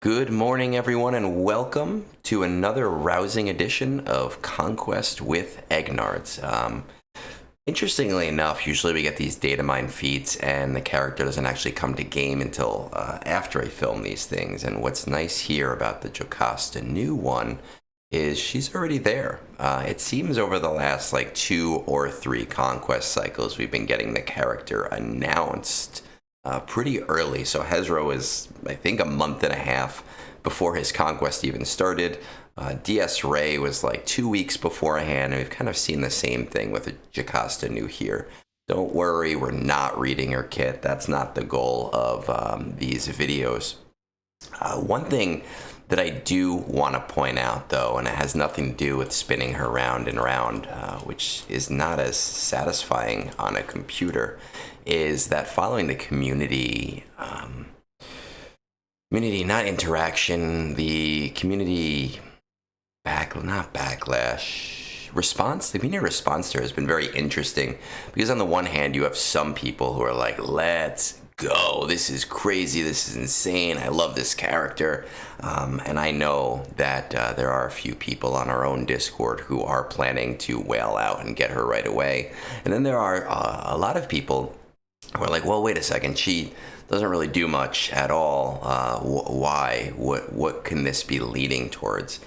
Good morning, everyone, and welcome to another rousing edition of Conquest with Egnards. Interestingly enough, usually we get these data mine feats, and the character doesn't actually come to game until after I film these things. And what's nice here about the Jocasta Nu one is she's already there. It seems over the last like 2 or 3 Conquest cycles, we've been getting the character announced pretty early. So Hezro is, I think, a month and a half before his Conquest even started. DS Ray was like 2 weeks beforehand, and we've kind of seen the same thing with Jocasta Nu here. Don't worry, we're not reading her kit. That's not the goal of these videos. One thing that I do want to point out, though, and it has nothing to do with spinning her round and round, which is not as satisfying on a computer, is that following the community, not interaction, the community not backlash, response, the community response to her has been very interesting, because on the one hand, you have some people who are like, let's go, this is crazy, this is insane, I love this character, and I know that there are a few people on our own Discord who are planning to wail out and get her right away, and then there are a lot of people who are like, well, wait a second, she doesn't really do much at all, why, what can this be leading towards?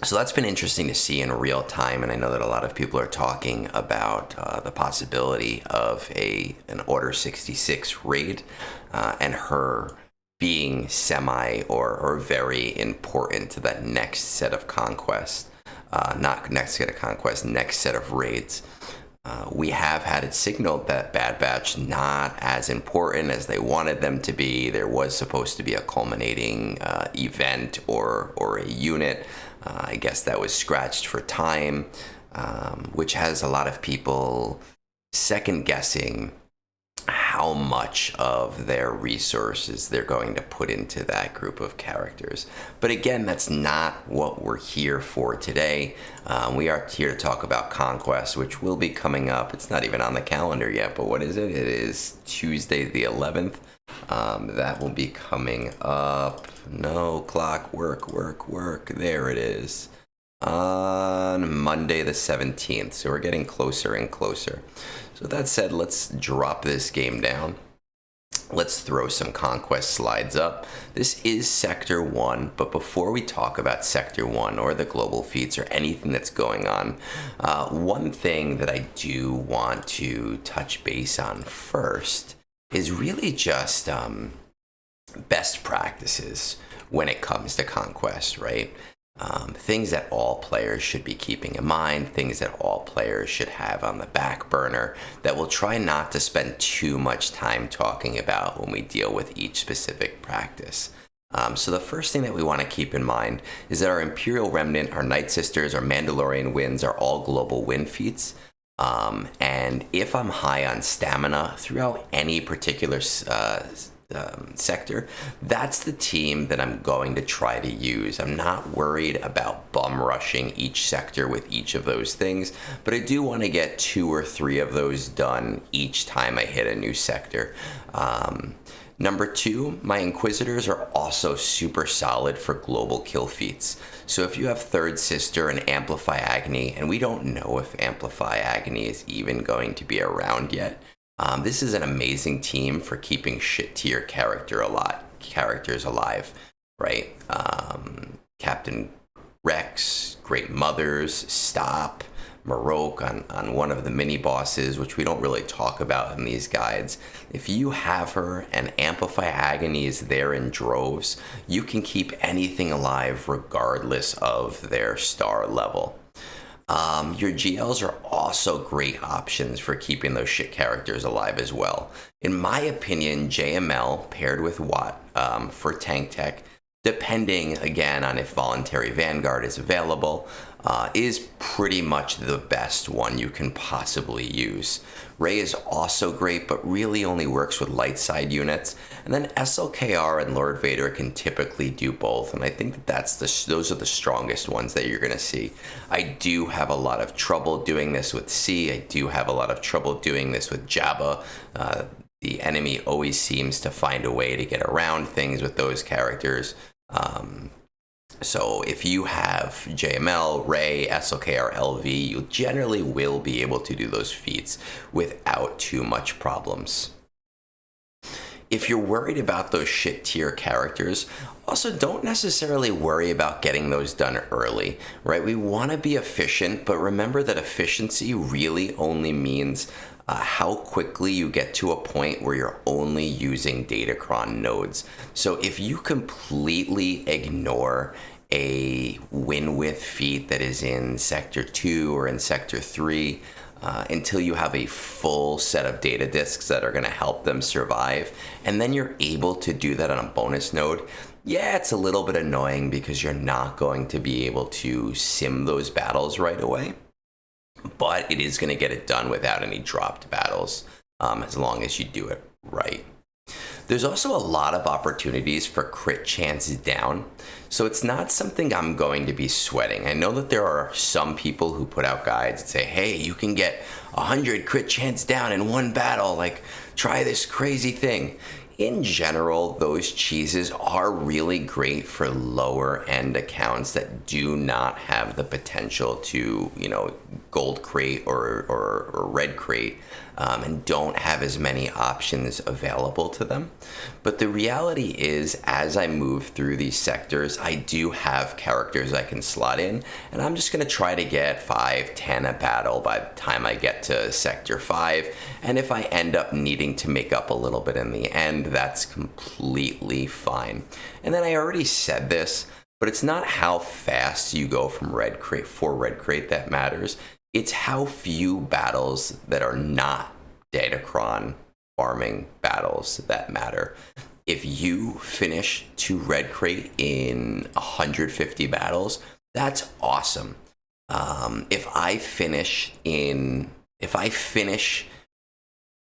So that's been interesting to see in real time, and I know that a lot of people are talking about the possibility of an Order 66 raid, and her being semi or very important to that next set of conquest, not next set of conquest, next set of raids. We have had it signaled that Bad Batch not as important as they wanted them to be. There was supposed to be a culminating event or a unit. I guess that was scratched for time, which has a lot of people second guessing how much of their resources they're going to put into that group of characters. But again, that's not what we're here for today. We are here to talk about Conquest, which will be coming up. It's not even on the calendar yet, but what is it? It is Tuesday the 11th. That will be coming up. No, clock, work. There it is. On Monday the 17th. So we're getting closer and closer. So that said, let's drop this game down. Let's throw some Conquest slides up. This is Sector 1, but before we talk about Sector 1 or the global feats or anything that's going on, one thing that I do want to touch base on first is really just best practices when it comes to Conquest, right? Things that all players should be keeping in mind, things that all players should have on the back burner that we'll try not to spend too much time talking about when we deal with each specific practice. So the first thing that we want to keep in mind is that our Imperial Remnant, our Night Sisters, our Mandalorian wins are all global win feats. And if I'm high on stamina throughout any particular sector, that's the team that I'm going to try to use. I'm not worried about bum rushing each sector with each of those things, but I do want to get 2 or 3 of those done each time I hit a new sector. Number 2, my Inquisitors are also super solid for global kill feats. So if you have Third Sister and Amplify Agony, and we don't know if Amplify Agony is even going to be around yet, this is an amazing team for keeping shit tier characters alive, right? Captain Rex, Great Mothers, Stop, Marok on one of the mini bosses, which we don't really talk about in these guides. If you have her and Amplify Agony is there in droves, you can keep anything alive regardless of their star level. Your GLs are also great options for keeping those shit characters alive as well. In my opinion, JML paired with Watt for tank tech, depending again on if Voluntary Vanguard is available, is pretty much the best one you can possibly use. Rey is also great, but really only works with light side units. And then SLKR and Lord Vader can typically do both, and I think that those are the strongest ones that you're going to see. I do have a lot of trouble doing this with C. I do have a lot of trouble doing this with Jabba. the enemy always seems to find a way to get around things with those characters. So if you have JML, Ray, SLK, or LV, you generally will be able to do those feats without too much problems. If you're worried about those shit tier characters, also don't necessarily worry about getting those done early, right? We want to be efficient, but remember that efficiency really only means how quickly you get to a point where you're only using Datacron nodes. So if you completely ignore a win with feat that is in Sector 2 or in Sector 3, until you have a full set of data disks that are going to help them survive, and then you're able to do that on a bonus node, yeah, it's a little bit annoying because you're not going to be able to sim those battles right away, but it is going to get it done without any dropped battles, as long as you do it right. There's also a lot of opportunities for crit chance down, so it's not something I'm going to be sweating. I know that there are some people who put out guides and say, hey, you can get 100 crit chance down in one battle, like try this crazy thing. In general, those cheeses are really great for lower end accounts that do not have the potential to, gold crate or red crate, and don't have as many options available to them. But the reality is, as I move through these sectors, I do have characters I can slot in, and I'm just going to try to get 5, 10 a battle by the time I get to Sector 5. And if I end up needing to make up a little bit in the end, that's completely fine. And then I already said this, but it's not how fast you go from red crate that matters. It's how few battles that are not Datacron farming battles that matter. If you finish 2 red crate in 150 battles, that's awesome. If I finish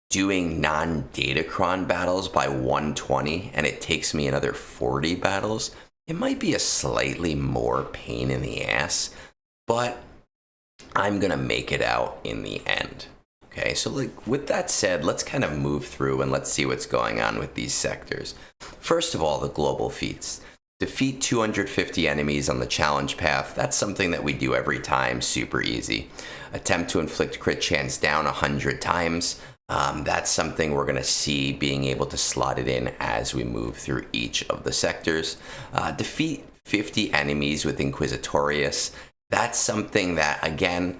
doing non-Datacron battles by 120 and it takes me another 40 battles, it might be a slightly more pain in the ass, but I'm gonna make it out in the end. Okay, so with that said, let's kind of move through and let's see what's going on with these sectors. First of all, the global feats. Defeat 250 enemies on the challenge path. That's something that we do every time, super easy. Attempt to inflict crit chance down 100 times. That's something we're going to see being able to slot it in as we move through each of the sectors. Defeat 50 enemies with Inquisitorius. That's something that, again,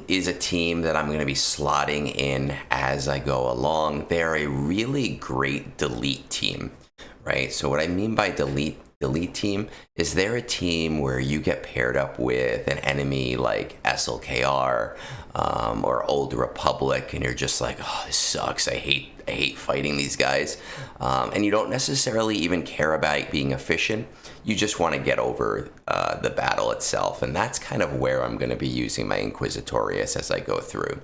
is a team that I'm going to be slotting in as I go along. They're a really great delete team, right? So what I mean by delete team is they're a team where you get paired up with an enemy like SLKR or Old Republic, and you're just like, oh, this sucks. I hate fighting these guys. And you don't necessarily even care about being efficient. You just want to get over the battle itself. And that's kind of where I'm going to be using my Inquisitorius as I go through.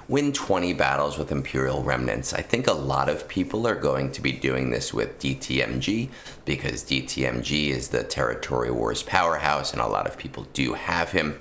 Win 20 battles with Imperial Remnants. I think a lot of people are going to be doing this with DTMG because DTMG is the Territory Wars powerhouse and a lot of people do have him.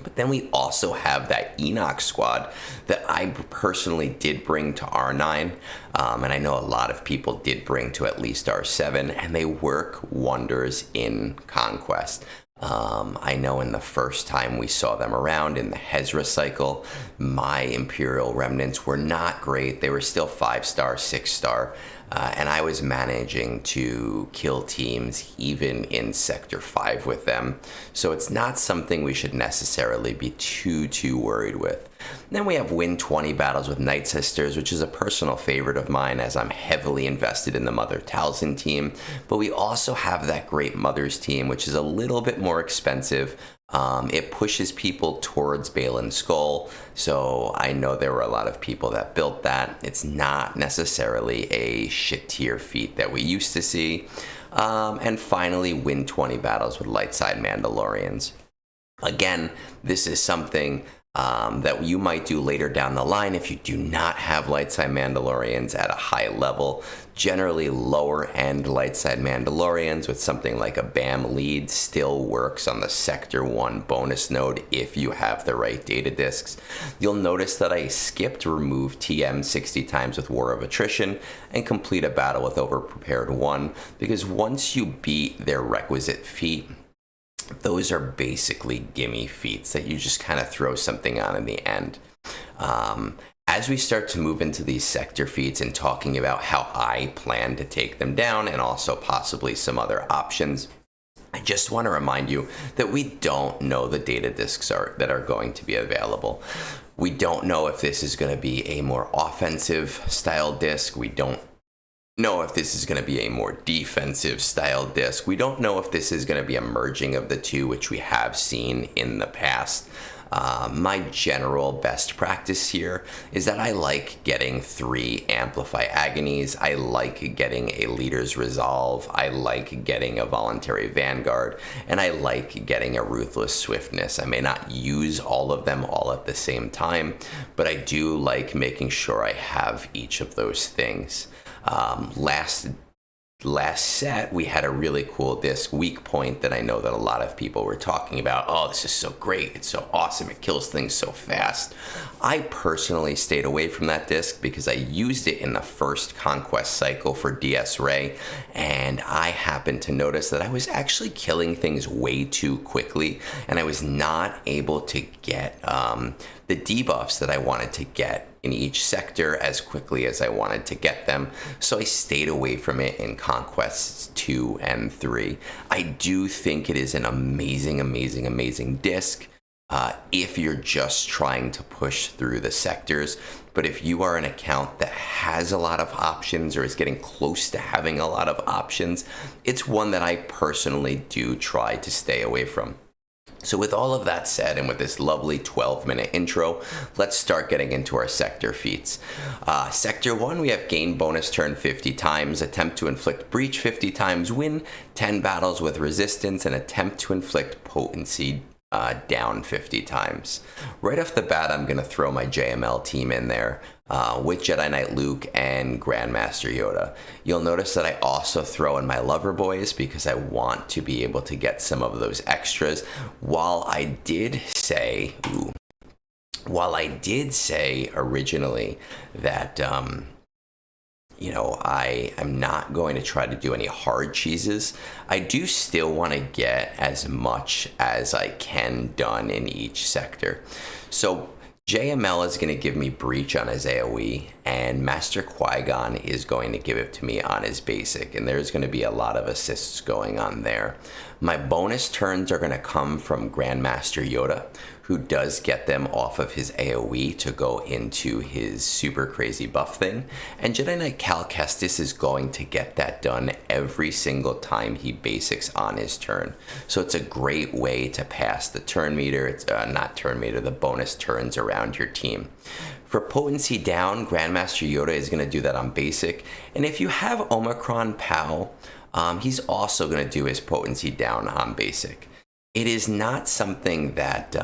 But then we also have that Enoch squad that I personally did bring to R9, and I know a lot of people did bring to at least R7, and they work wonders in Conquest. I know in the first time we saw them around in the Hezra cycle, my Imperial Remnants were not great. They were still 5-star, 6-star, and I was managing to kill teams even in Sector 5 with them. So it's not something we should necessarily be too worried with. Then we have win 20 battles with Night Sisters, which is a personal favorite of mine as I'm heavily invested in the Mother Talzin team. But we also have that great Mothers team, which is a little bit more expensive. It pushes people towards Balin Skull, so I know there were a lot of people that built that. It's not necessarily a shit tier feat that we used to see. And finally, win 20 battles with Lightside Mandalorians. Again, this is something that you might do later down the line if you do not have light side Mandalorians at a high level. Generally, lower end light side Mandalorians with something like a BAM lead still works on the Sector 1 bonus node if you have the right data discs. You'll notice that I skipped remove TM 60 times with War of Attrition and complete a battle with Overprepared 1, because once you beat their requisite feat, those are basically gimme feats that you just kind of throw something on in the end. As we start to move into these sector feats and talking about how I plan to take them down and also possibly some other options, I just want to remind you that we don't know the data discs that are going to be available. We don't know if this is going to be a more offensive style disc. We don't know if this is going to be a more defensive style disc. We don't know if this is going to be a merging of the two, which we have seen in the past. My general best practice here is that I like getting 3 Amplify Agonies. I like getting a Leader's Resolve. I like getting a Voluntary Vanguard. And I like getting a Ruthless Swiftness. I may not use all of them all at the same time, but I do like making sure I have each of those things. Last set, we had a really cool disc, Weak Point, that I know that a lot of people were talking about. Oh, this is so great. It's so awesome. It kills things so fast. I personally stayed away from that disc because I used it in the first Conquest cycle for DS Ray, and I happened to notice that I was actually killing things way too quickly, and I was not able to get the debuffs that I wanted to get in each sector as quickly as I wanted to get them, so I stayed away from it in Conquests 2 and 3. I do think it is an amazing disc if you're just trying to push through the sectors, but if you are an account that has a lot of options or is getting close to having a lot of options, it's one that I personally do try to stay away from. So with all of that said, and with this lovely 12-minute intro, let's start getting into our sector feats. Sector 1, we have gain bonus turn 50 times, attempt to inflict breach 50 times, win 10 battles with resistance, and attempt to inflict potency down 50 times. Right off the bat, I'm going to throw my JML team in there with Jedi Knight Luke and Grandmaster Yoda. You'll notice that I also throw in my Lover Boys because I want to be able to get some of those extras. While I did say originally that I am not going to try to do any hard cheeses, I do still want to get as much as I can done in each sector. So JML is going to give me Breach on his AoE, and Master Qui-Gon is going to give it to me on his basic, and there's going to be a lot of assists going on there. My bonus turns are going to come from Grandmaster Yoda, who does get them off of his AoE to go into his super crazy buff thing. And Jedi Knight Cal Kestis is going to get that done every single time he basics on his turn. So it's a great way to pass the turn meter. It's the bonus turns around your team. For potency down, Grandmaster Yoda is going to do that on basic. And if you have Omicron Pow, he's also going to do his potency down on basic. It is not something that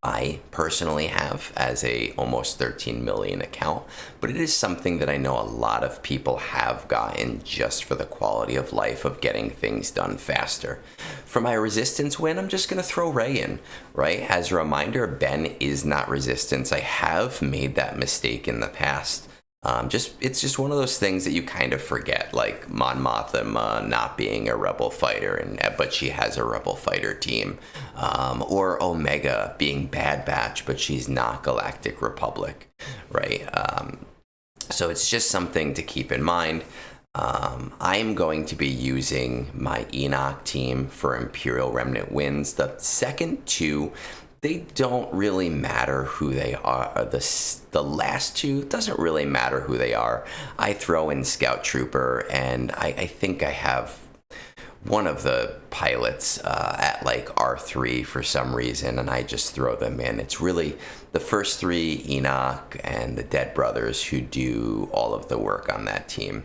I personally have as a almost 13 million account, but it is something that I know a lot of people have gotten just for the quality of life of getting things done faster. For my resistance win, I'm just going to throw Rey in, right? As a reminder, Ben is not resistance. I have made that mistake in the past. It's just one of those things that you kind of forget, like Mon Mothma not being a rebel fighter, but she has a rebel fighter team, or Omega being Bad Batch, but she's not Galactic Republic, right? So it's just something to keep in mind. I'm going to be using my Enoch team for Imperial Remnant wins. The second two, they don't really matter who they are. The last two doesn't really matter who they are. I throw in Scout Trooper, and I think I have one of the pilots at like R3 for some reason, and I just throw them in. It's really the first 3, Enoch and the Dead Brothers, who do all of the work on that team.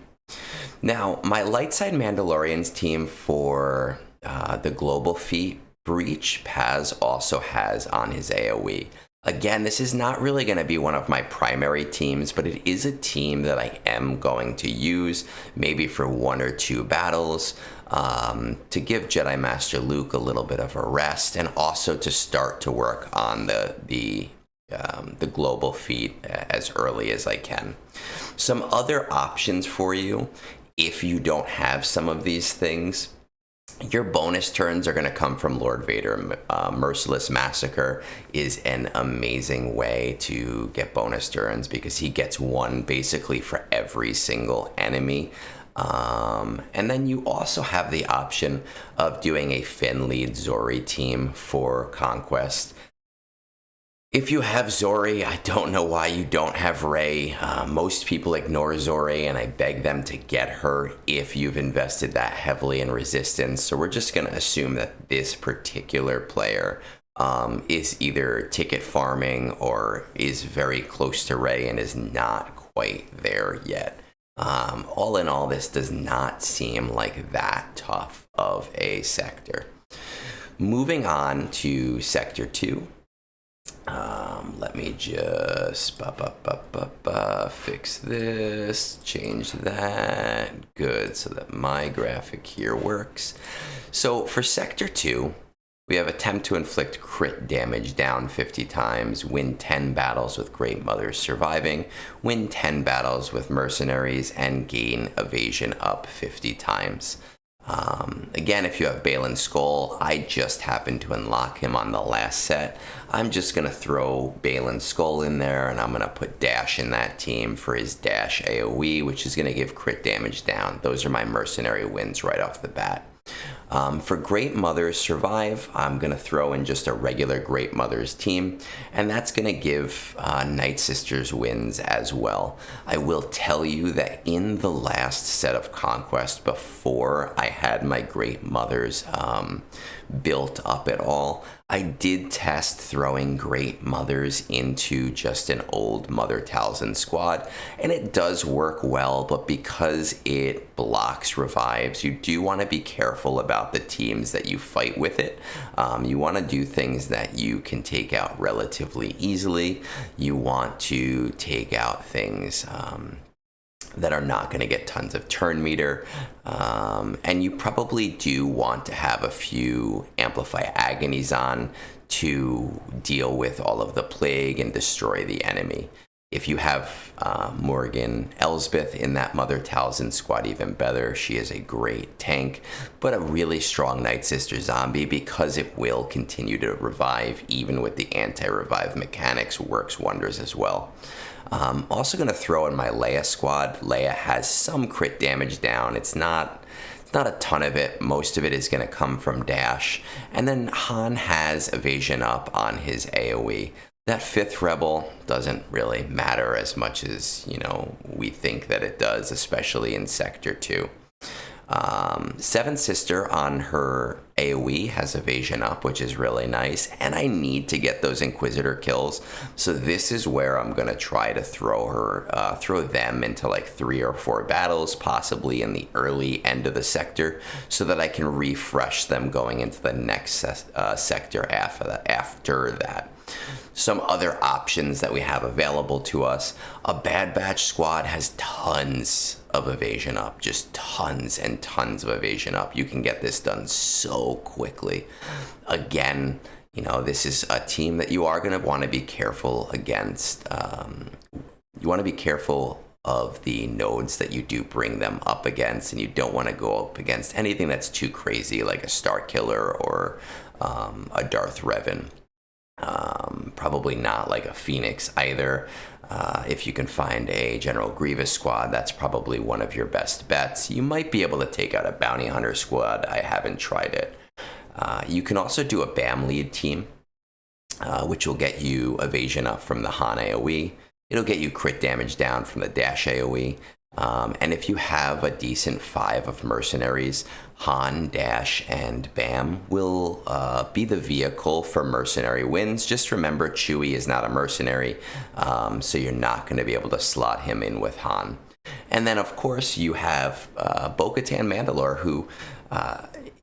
Now, my light side Mandalorians team for the global feat Breach Paz also has on his AoE. Again, this is not really going to be one of my primary teams, but it is a team that I am going to use, maybe for 1 or 2 battles, to give Jedi Master Luke a little bit of a rest, and also to start to work on the global feat as early as I can. Some other options for you, if you don't have some of these things, your bonus turns are going to come from Lord Vader. Merciless Massacre is an amazing way to get bonus turns because he gets 1 basically for every single enemy. And then you also have the option of doing a Finn lead Zori team for Conquest. If you have Zori, I don't know why you don't have Rey. Most people ignore Zori, and I beg them to get her if you've invested that heavily in Resistance. So we're just going to assume that this particular player is either ticket farming or is very close to Rey and is not quite there yet. All in all, this does not seem like that tough of a sector. Moving on to Sector 2. Let me just fix this, change that. Good, so that my graphic here works. So for Sector 2, we have attempt to inflict crit damage down 50 times, win 10 battles with Great Mothers surviving, win 10 battles with mercenaries, and gain evasion up 50 times. Again, if you have Balin Skull, I just happened to unlock him on the last set. I'm just going to throw Balin Skull in there, and I'm going to put Dash in that team for his Dash AoE, which is going to give crit damage down. Those are my mercenary wins right off the bat. For Great Mothers Survive, I'm going to throw in just a regular Great Mothers team, and that's going to give Night Sisters wins as well. I will tell you that in the last set of Conquest, before I had my Great Mothers built up at all, I did test throwing Great Mothers into just an old Mother Talzin squad, and it does work well, but because it blocks revives, you do want to be careful about the teams that you fight with it. You want to do things that you can take out relatively easily. You want to take out things that are not going to get tons of turn meter, and you probably do want to have a few Amplify Agonies on to deal with all of the plague and destroy the enemy. If you have Morgan Elsbeth in that Mother Talzin squad, even better. She is a great tank, but a really strong Night Sister zombie because it will continue to revive, even with the anti-revive mechanics, works wonders as well. Also going to throw in my Leia squad. Leia has some crit damage down. It's not a ton of it. Most of it is going to come from Dash. And then Han has evasion up on his AoE. That 5th Rebel doesn't really matter as much as, we think that it does, especially in Sector 2. 7th Sister on her AoE has evasion up, which is really nice, and I need to get those Inquisitor kills, so this is where I'm going to try to throw them into like 3 or 4 battles, possibly in the early end of the sector, so that I can refresh them going into the next sector after that. Some other options that we have available to us: a Bad Batch squad has tons of evasion up, just tons and tons of evasion up. You can get this done so quickly. Again, this is a team that you are going to want to be careful against. You want to be careful of the nodes that you do bring them up against, and you don't want to go up against anything that's too crazy, like a Star Killer or a Darth Revan. Probably not like a Phoenix either. If you can find a General Grievous squad, that's probably one of your best bets. You might be able to take out a Bounty Hunter squad. I haven't tried it. You can also do a BAM lead team, which will get you evasion up from the Han AoE. It'll get you crit damage down from the Dash AoE. And if you have a decent 5 of mercenaries, Han, Dash, and BAM will be the vehicle for mercenary wins. Just remember, Chewie is not a mercenary, so you're not going to be able to slot him in with Han. And then, of course, you have Bo-Katan Mandalore, who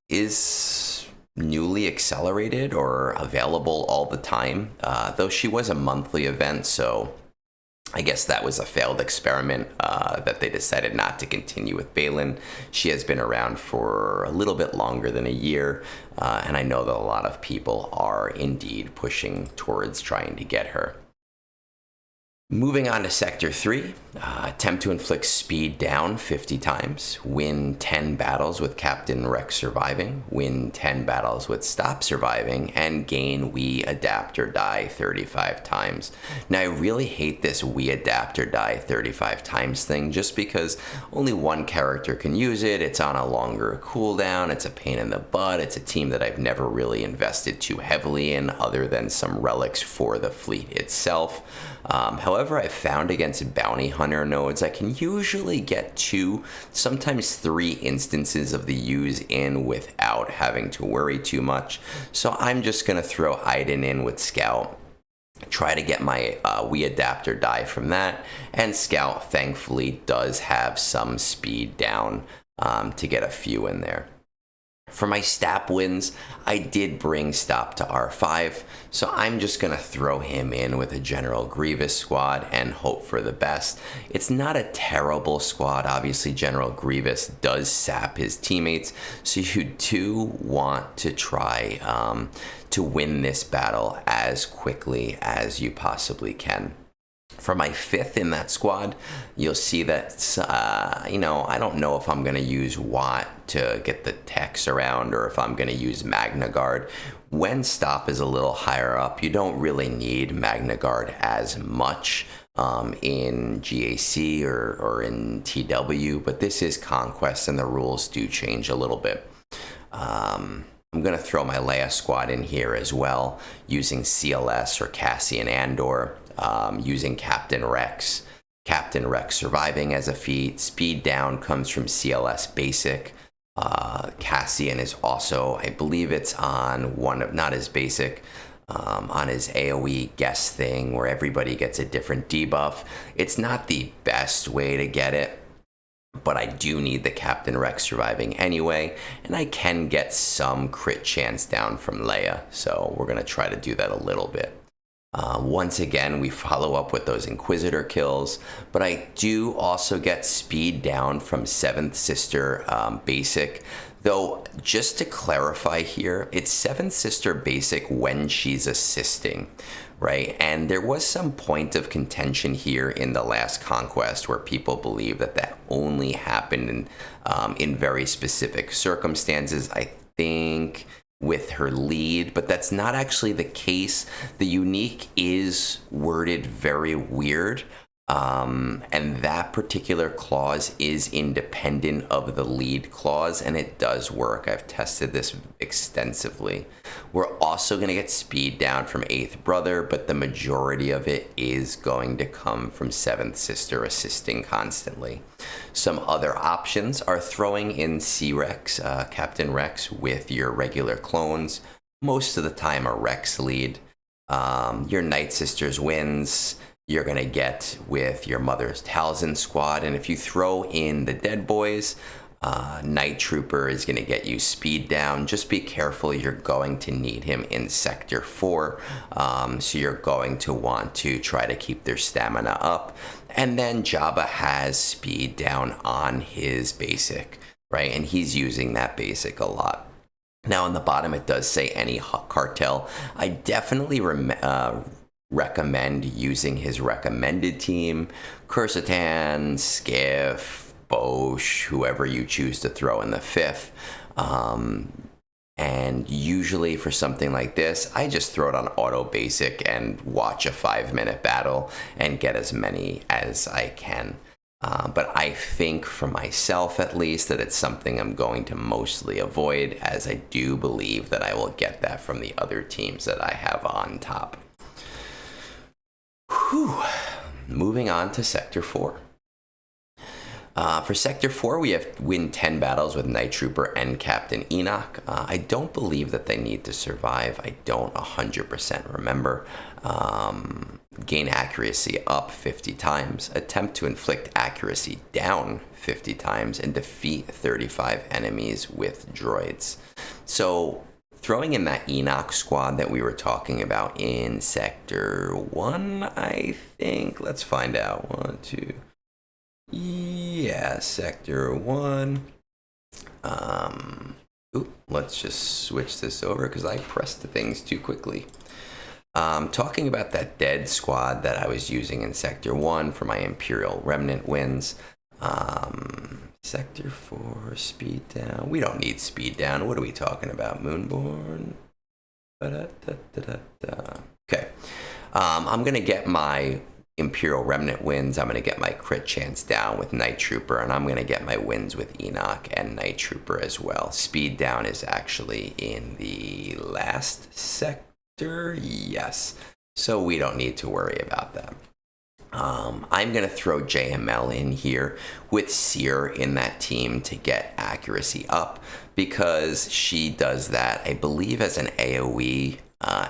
is newly accelerated or available all the time, though she was a monthly event, so I guess that was a failed experiment that they decided not to continue with Balin. She has been around for a little bit longer than a year, and I know that a lot of people are indeed pushing towards trying to get her. Moving on to Sector 3, attempt to inflict speed down 50 times, win 10 battles with Captain Rex surviving, win 10 battles with Stop surviving, and gain We Adapt or Die 35 times. Now, I really hate this We Adapt or Die 35 times thing just because only one character can use it, it's on a longer cooldown, it's a pain in the butt, it's a team that I've never really invested too heavily in other than some relics for the fleet itself. However, I've found against bounty hunter nodes, I can usually get 2, sometimes 3 instances of the use in without having to worry too much. So I'm just going to throw Iden in with Scout, try to get my We Adapt or Die from that, and Scout thankfully does have some speed down to get a few in there. For my Stap wins, I did bring Stop to R5, so I'm just going to throw him in with a General Grievous squad and hope for the best. It's not a terrible squad. Obviously, General Grievous does sap his teammates, so you do want to try to win this battle as quickly as you possibly can. For my 5th in that squad, you'll see that, I don't know if I'm going to use Watt to get the techs around or if I'm going to use Magna Guard. When Stop is a little higher up, you don't really need Magna Guard as much in GAC or in TW, but this is Conquest and the rules do change a little bit. I'm going to throw my Leia squad in here as well, using CLS or Cassian Andor. Using Captain Rex. Captain Rex surviving as a feat. Speed down comes from CLS basic. Cassian is also, I believe it's on one of, not his basic, on his AoE guest thing where everybody gets a different debuff. It's not the best way to get it, but I do need the Captain Rex surviving anyway, and I can get some crit chance down from Leia, so we're going to try to do that a little bit. Once again, we follow up with those Inquisitor kills, but I do also get speed down from 7th Sister basic, though just to clarify here, it's 7th Sister basic when she's assisting, right? And there was some point of contention here in the last Conquest where people believe that that only happened in very specific circumstances. I think with her lead, but that's not actually the case. The unique is worded very weird, and that particular clause is independent of the lead clause, and it does work. I've tested this extensively. We're also going to get speed down from 8th Brother, but the majority of it is going to come from 7th Sister assisting constantly. Some other options are throwing in C-Rex, Captain Rex, with your regular clones. Most of the time a Rex lead. Your Night Sisters wins you're going to get with your Mother's Talzin squad. And if you throw in the Dead Boys, Night Trooper is going to get you speed down. Just be careful, you're going to need him in Sector 4. So you're going to want to try to keep their stamina up. And then Jabba has speed down on his basic, right? And he's using that basic a lot. Now on the bottom it does say any cartel. I definitely recommend using his recommended team, Kursitan, Skiff, Bosch, whoever you choose to throw in the 5th. And usually for something like this, I just throw it on auto basic and watch a 5-minute battle and get as many as I can. But I think for myself at least that it's something I'm going to mostly avoid, as I do believe that I will get that from the other teams that I have on top. Whew. Moving on to Sector 4. For Sector 4, we have win 10 battles with Night Trooper and Captain Enoch. I don't believe that they need to survive. I don't 100% remember. Gain accuracy up 50 times. Attempt to inflict accuracy down 50 times. And defeat 35 enemies with droids. So throwing in that Enoch squad that we were talking about in Sector 1, I think. Let's find out. 1, 2. Yeah, Sector 1. Let's just switch this over because I pressed the things too quickly. Talking about that dead squad that I was using in Sector 1 for my Imperial Remnant wins. Sector 4, speed down. We don't need speed down. What are we talking about? Moonborn? Okay. I'm going to get my Imperial Remnant wins. I'm going to get my crit chance down with Night Trooper, and I'm going to get my wins with Enoch and Night Trooper as well. Speed down is actually in the last sector. Yes. So we don't need to worry about that. I'm going to throw JML in here with Seer in that team to get accuracy up because she does that, I believe, as an AoE.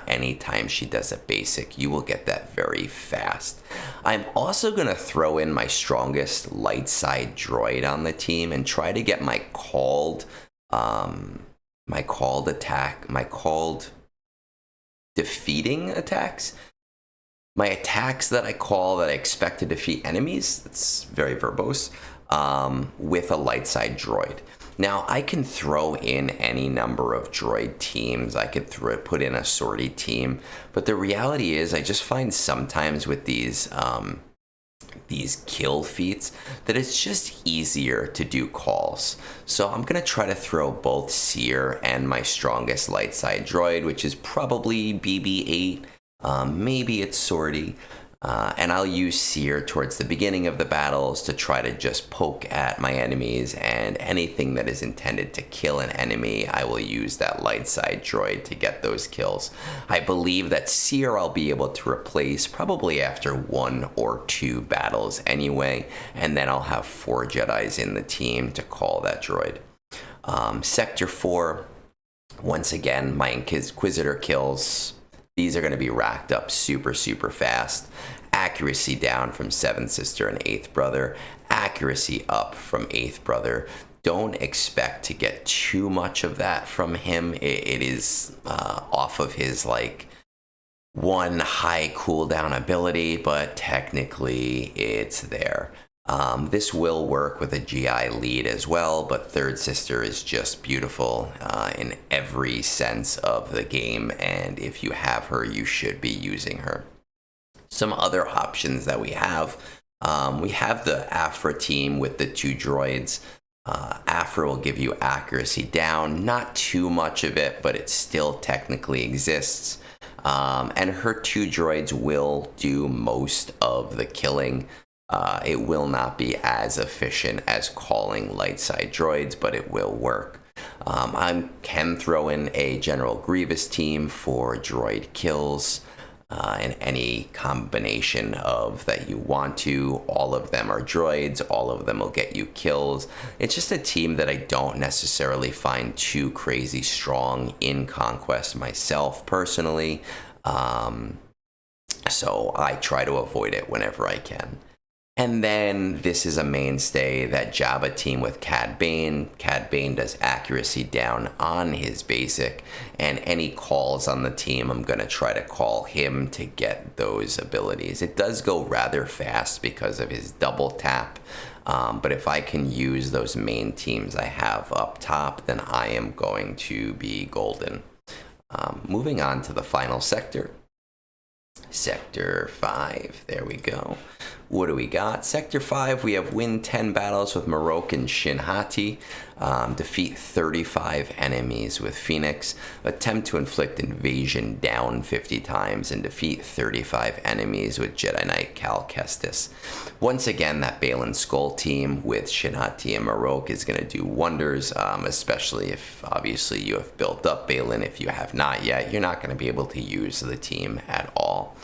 Anytime she does a basic, you will get that very fast. I'm also going to throw in my strongest light side droid on the team and try to get my called defeating attacks. My attacks that I call that I expect to defeat enemies, that's very verbose, with a light side droid. Now, I can throw in any number of droid teams. I could put in a sortie team. But the reality is, I just find sometimes with these kill feats that it's just easier to do calls. So I'm going to try to throw both Seer and my strongest light side droid, which is probably BB-8. Maybe it's sortie. And I'll use Seer towards the beginning of the battles to try to just poke at my enemies, and anything that is intended to kill an enemy, I will use that light side droid to get those kills. I believe that Seer I'll be able to replace probably after 1 or 2 battles anyway, and then I'll have 4 Jedis in the team to call that droid. Sector 4, once again, my Inquisitor kills. These are going to be racked up super, super fast. Accuracy down from 7th Sister and 8th Brother. Accuracy up from 8th Brother. Don't expect to get too much of that from him. It is off of his, one high cooldown ability, but technically it's there. This will work with a GI lead as well, but 3rd Sister is just beautiful in every sense of the game, and if you have her, you should be using her. Some other options that we have the Afra team with the 2 droids. Afra will give you accuracy down, not too much of it, but it still technically exists. And her 2 droids will do most of the killing. It will not be as efficient as calling light side droids, but it will work. I can throw in a General Grievous team for droid kills, in any combination of that you want to. All of them are droids, all of them will get you kills. It's just a team that I don't necessarily find too crazy strong in Conquest myself personally, so I try to avoid it whenever I can. And then this is a mainstay, that Jabba team with Cad Bane. Cad Bane does accuracy down on his basic, and any calls on the team, I'm going to try to call him to get those abilities. It does go rather fast because of his double tap, but if I can use those main teams I have up top, then I am going to be golden. Moving on to the final sector. Sector 5, there we go. What do we got? Sector 5, we have win 10 battles with Marok and Shin Hati, defeat 35 enemies with Phoenix, attempt to inflict invasion down 50 times, and defeat 35 enemies with Jedi Knight Cal Kestis. Once again, that Balin Skull team with Shin Hati and Marok is going to do wonders, especially if obviously you have built up Balin. If you have not yet, you're not going to be able to use the team at all.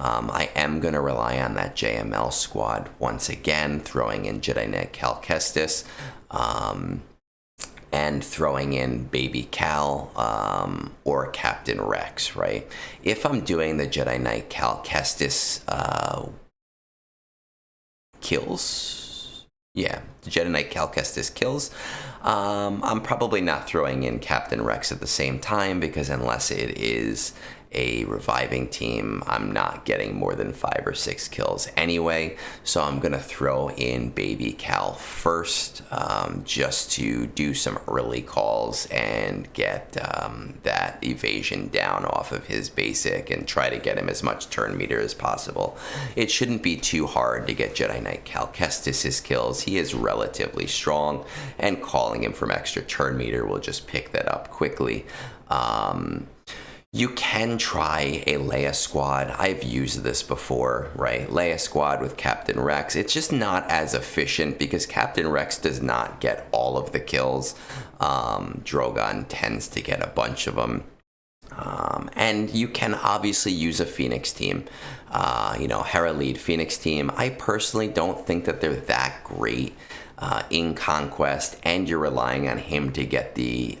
I am going to rely on that JML squad once again, throwing in Jedi Knight Cal Kestis, and throwing in Baby Cal, or Captain Rex, right? If I'm doing the Jedi Knight Cal Kestis kills, Yeah, the Jedi Knight Cal Kestis kills. I'm probably not throwing in Captain Rex at the same time because unless it is a reviving team, I'm not getting more than 5 or 6 kills anyway. So I'm going to throw in Baby Cal first just to do some early calls and get that evasion down off of his basic and try to get him as much turn meter as possible. It shouldn't be too hard to get Jedi Knight Cal Kestis his kills. He is relatively strong, and calling him from extra turn meter will just pick that up quickly. You can try a Leia squad. I've used this before, right? Leia squad with Captain Rex. It's just not as efficient because Captain Rex does not get all of the kills. Drogon tends to get a bunch of them. And you can obviously use a Phoenix team. Hera lead Phoenix team. I personally don't think that they're that great in Conquest, and you're relying on him to get the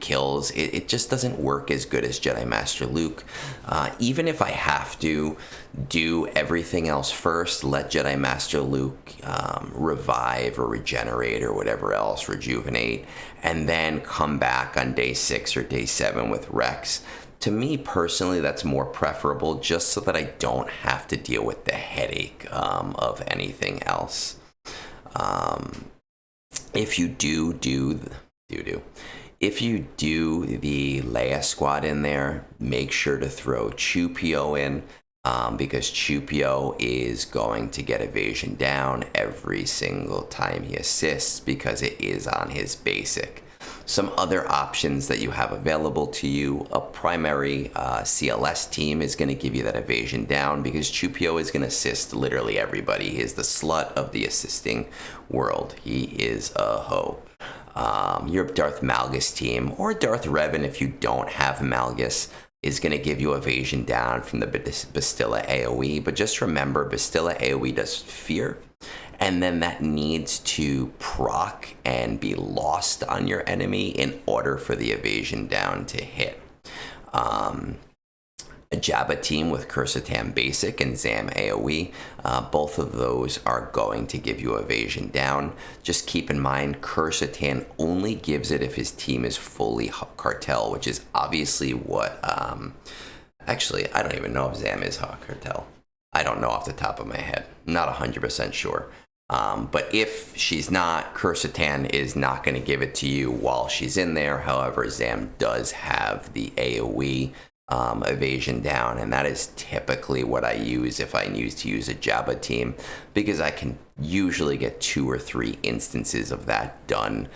kills. It just doesn't work as good as Jedi Master Luke. Even if I have to do everything else first, let Jedi Master Luke revive or regenerate or whatever else, rejuvenate, and then come back on day 6 or day 7 with Rex. To me personally, that's more preferable just so that I don't have to deal with the headache of anything else. If you do If you do the Leia squad in there, make sure to throw Chupio in because Chupio is going to get evasion down every single time he assists because it is on his basic. Some other options that you have available to you, a primary CLS team is going to give you that evasion down because Chupio is going to assist literally everybody. He is the slut of the assisting world. He is a hoe. Your Darth Malgus team, or Darth Revan if you don't have Malgus, is going to give you evasion down from the Bastilla AoE. But just remember, Bastilla AoE does fear, and then that needs to proc and be lost on your enemy in order for the evasion down to hit. A Jabba team with Cursitan Basic and Zam AoE. Both of those are going to give you evasion down. Just keep in mind, Cursitan only gives it if his team is fully Cartel, which is obviously what... Actually, I don't even know if Zam is Cartel. I don't know off the top of my head. Not 100% sure. But if she's not, Cursitan is not going to give it to you while she's in there. However, Zam does have the AoE evasion down, and that is typically what I use if I need to use a Jabba team, because I can usually get 2 or 3 instances of that done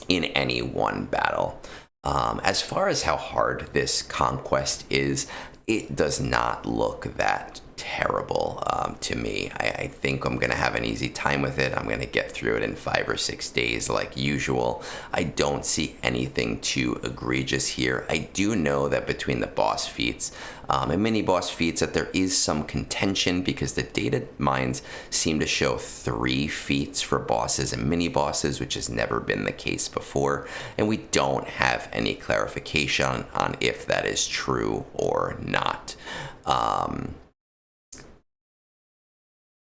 in any one battle. As far as how hard this Conquest is, it does not look that terrible to me. I think I'm going to have an easy time with it. I'm going to get through it in 5 or 6 days like usual. I don't see anything too egregious here. I do know that between the boss feats and mini boss feats that there is some contention because the data mines seem to show 3 feats for bosses and mini bosses, which has never been the case before, and we don't have any clarification on if that is true or not.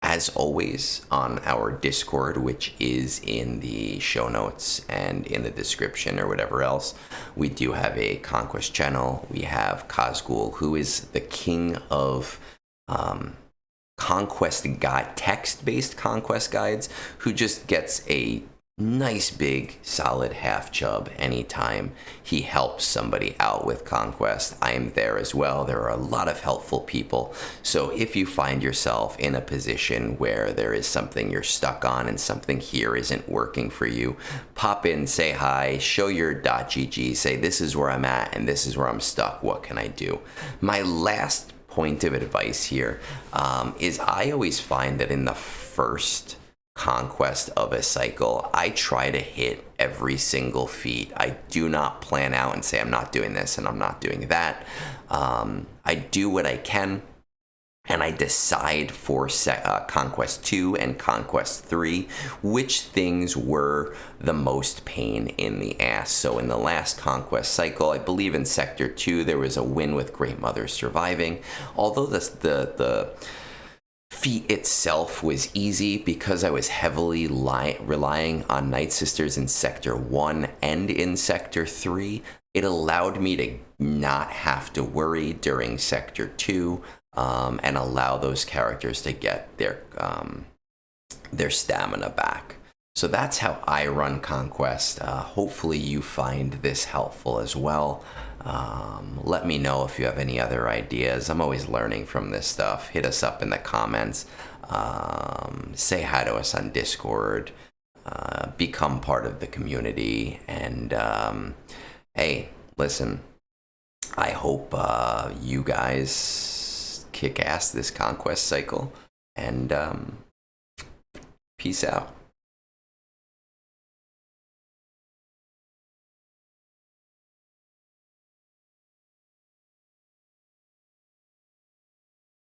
As always, on our Discord, which is in the show notes and in the description or whatever else, we do have a Conquest channel. We have Kazgul, who is the king of Conquest guide, text-based Conquest guides, who just gets a nice big solid half chub anytime he helps somebody out with Conquest. I am there as well. There are a lot of helpful people, so if you find yourself in a position where there is something you're stuck on and something here isn't working for you, pop in, say hi, show your .gg, say this is where I'm at and this is where I'm stuck, what can I do? My last point of advice here is I always find that in the first Conquest of a cycle, I try to hit every single feat. I do not plan out and say I'm not doing this and I'm not doing that. I do what I can, and I decide for Conquest 2 and Conquest 3 which things were the most pain in the ass. So in the last Conquest cycle, I believe in Sector 2 there was a win with Great Mother surviving. Although the feat itself was easy because I was heavily relying on Night Sisters in Sector 1 and in Sector 3. It allowed me to not have to worry during Sector 2 and allow those characters to get their stamina back. So that's how I run Conquest. Hopefully you find this helpful as well. Let me know if you have any other ideas. I'm always learning from this stuff. Hit us up in the comments. Say hi to us on Discord. Become part of the community. And hey, listen, I hope you guys kick ass this Conquest cycle. And peace out.